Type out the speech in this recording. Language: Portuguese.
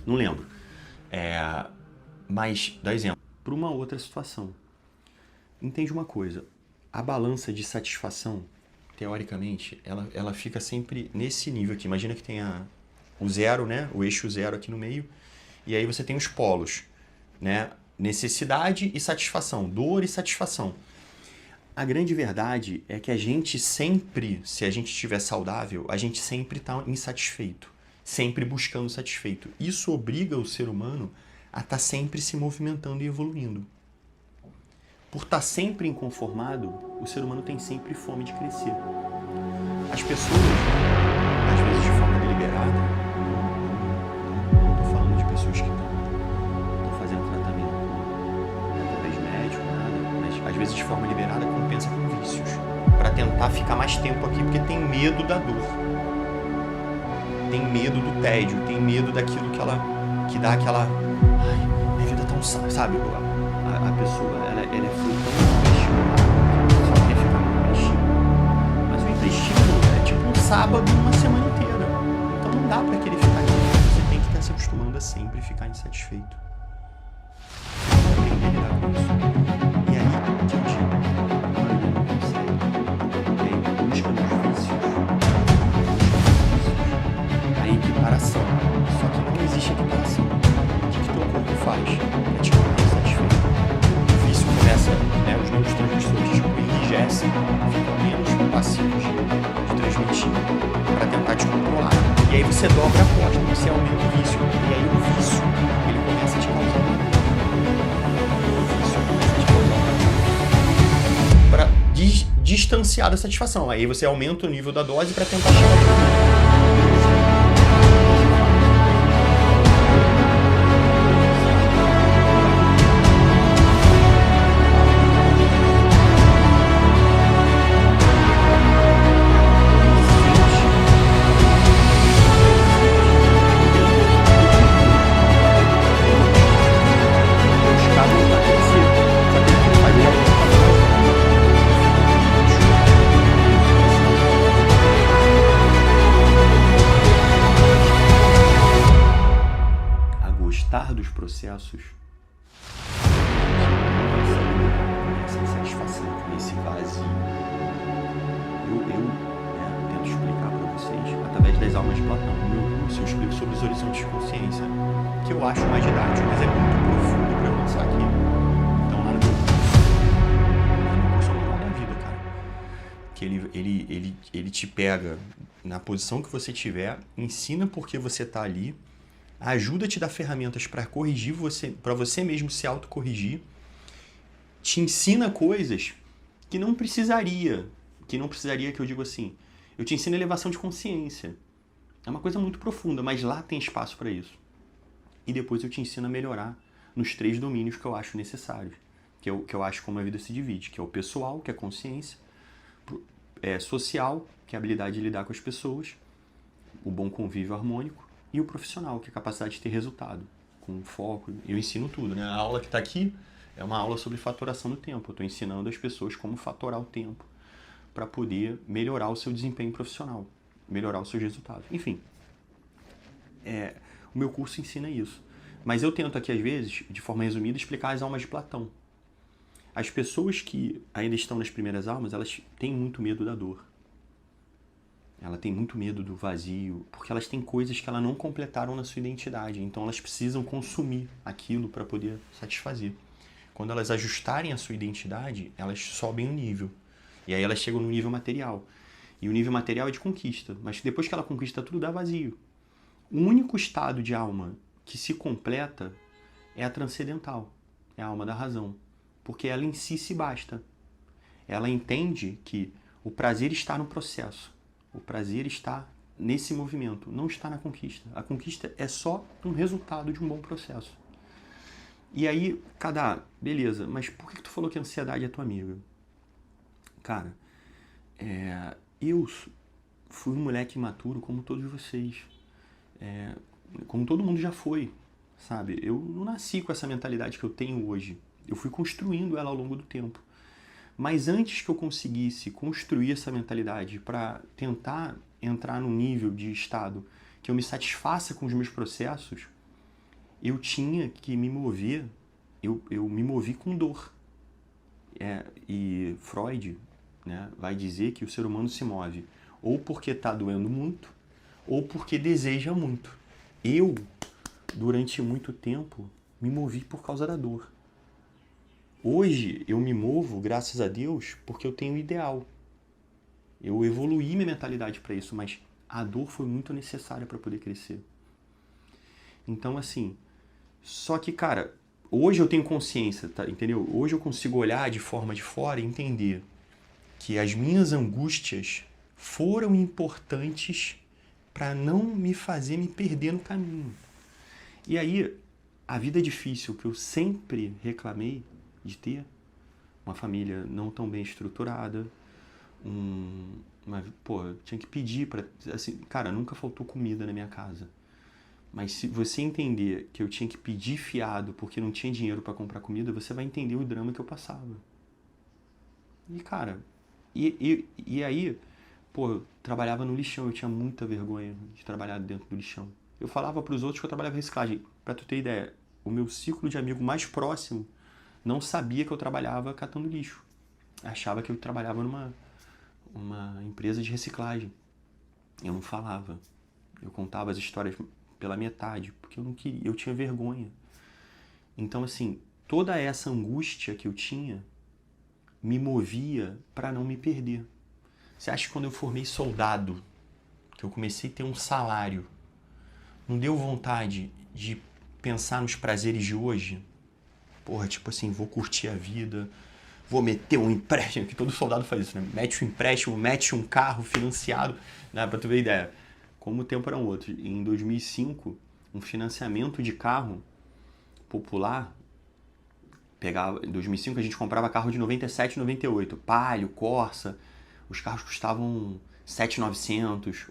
Não lembro. Mas, dá exemplo. Para uma outra situação. Entende uma coisa. A balança de satisfação, teoricamente, ela fica sempre nesse nível aqui. Imagina que tenha o zero, né? O eixo zero aqui no meio. E aí você tem os polos, né? Necessidade e satisfação. Dor e satisfação. A grande verdade é que a gente sempre, se a gente estiver saudável, a gente sempre está insatisfeito, sempre buscando satisfeito. Isso obriga o ser humano a estar sempre se movimentando e evoluindo. Por estar sempre inconformado, o ser humano tem sempre fome de crescer. As pessoas, às vezes de forma deliberada, não estou falando de pessoas que estão fazendo tratamento através de médico, nada, mas às vezes de forma deliberada compensa com vícios, para tentar ficar mais tempo aqui, porque tem medo da dor, tem medo do tédio, tem medo daquilo que dá aquela, ai, minha vida tá um saco, sabe? A pessoa, ela é fruto do intestino, só quer ficar no intestino. Mas o intestino é tipo um sábado, uma semana inteira. Então não dá pra querer ficar aqui. Você tem que estar se acostumando a sempre ficar insatisfeito. Aprender a lidar com isso. E aí, o que eu digo? A maioria não consegue. E aí busca nos vícios. A equiparação. Só que não existe equiparação. O que teu corpo faz? É te manter insatisfeito. Começa, né, os neurotransmissores tipo, enrijecem, ficam menos passivos de transmitir para tentar te controlar. E aí você dobra a aposta, você aumenta o vício. E aí o vício, ele começa a te causar uma dor. O vício começa a te causar uma dor. Para distanciar da satisfação. Aí você aumenta o nível da dose para tentar chegar de dos processos, essa insatisfação, esse vazio. Eu tento explicar para vocês, através das aulas de Platão, no meu curso eu explico sobre os horizontes de consciência, que eu acho mais didático, mas é muito profundo para eu lançar aqui. Então lá no meu curso é o manual da vida, cara. Que ele te pega na posição que você tiver, ensina por que você tá ali, ajuda a te dar ferramentas para corrigir você, para você mesmo se autocorrigir, te ensina coisas que não precisaria, que eu digo assim, eu te ensino elevação de consciência. É uma coisa muito profunda, mas lá tem espaço para isso. E depois eu te ensino a melhorar nos 3 domínios que eu acho necessários, que eu acho como a vida se divide, que é o pessoal, que é a consciência, social, que é a habilidade de lidar com as pessoas, o bom convívio harmônico, e o profissional, que é a capacidade de ter resultado, com foco. Eu ensino tudo, né? A aula que está aqui é uma aula sobre fatoração do tempo. Eu estou ensinando as pessoas como fatorar o tempo para poder melhorar o seu desempenho profissional, melhorar os seus resultados. Enfim, o meu curso ensina isso. Mas eu tento aqui, às vezes, de forma resumida, explicar as almas de Platão. As pessoas que ainda estão nas primeiras almas, elas têm muito medo da dor. Ela tem muito medo do vazio, porque elas têm coisas que elas não completaram na sua identidade. Então elas precisam consumir aquilo para poder satisfazer. Quando elas ajustarem a sua identidade, elas sobem o nível. E aí elas chegam no nível material. E o nível material é de conquista. Mas depois que ela conquista tudo, dá vazio. O único estado de alma que se completa é a transcendental. É a alma da razão. Porque ela em si se basta. Ela entende que o prazer está no processo. O prazer está nesse movimento, não está na conquista. A conquista é só um resultado de um bom processo. E aí, beleza, mas por que tu falou que a ansiedade é tua amiga? Cara, eu fui um moleque imaturo como todos vocês. Como todo mundo já foi, sabe? Eu não nasci com essa mentalidade que eu tenho hoje. Eu fui construindo ela ao longo do tempo. Mas antes que eu conseguisse construir essa mentalidade para tentar entrar num nível de estado que eu me satisfaça com os meus processos, eu tinha que me mover, eu me movi com dor. E Freud, né, vai dizer que o ser humano se move ou porque está doendo muito, ou porque deseja muito. Eu, durante muito tempo, me movi por causa da dor. Hoje eu me movo, graças a Deus, porque eu tenho um ideal. Eu evoluí minha mentalidade para isso, mas a dor foi muito necessária para poder crescer. Então, assim, só que, cara, hoje eu tenho consciência, tá, entendeu? Hoje eu consigo olhar de forma de fora e entender que as minhas angústias foram importantes para não me fazer me perder no caminho. E aí, a vida difícil que eu sempre reclamei de ter, uma família não tão bem estruturada, eu tinha que pedir para, assim, cara, nunca faltou comida na minha casa. Mas se você entender que eu tinha que pedir fiado porque não tinha dinheiro para comprar comida, você vai entender o drama que eu passava. E, cara, e aí, eu trabalhava no lixão, eu tinha muita vergonha de trabalhar dentro do lixão. Eu falava pros outros que eu trabalhava em reciclagem. Pra tu ter ideia, o meu ciclo de amigo mais próximo não sabia que eu trabalhava catando lixo. Achava que eu trabalhava numa empresa de reciclagem. Eu não falava. Eu contava as histórias pela metade, porque eu não queria, eu tinha vergonha. Então, assim, toda essa angústia que eu tinha me movia para não me perder. Você acha que quando eu formei soldado, que eu comecei a ter um salário, não deu vontade de pensar nos prazeres de hoje? Porra, tipo assim, vou curtir a vida, vou meter um empréstimo, que todo soldado faz isso, né? Mete um empréstimo, mete um carro financiado, né? Pra tu ver a ideia. Como o tempo era um outro. Em 2005, um financiamento de carro popular, em 2005 a gente comprava carro de 97, 98, Palio, Corsa, os carros custavam 7.900,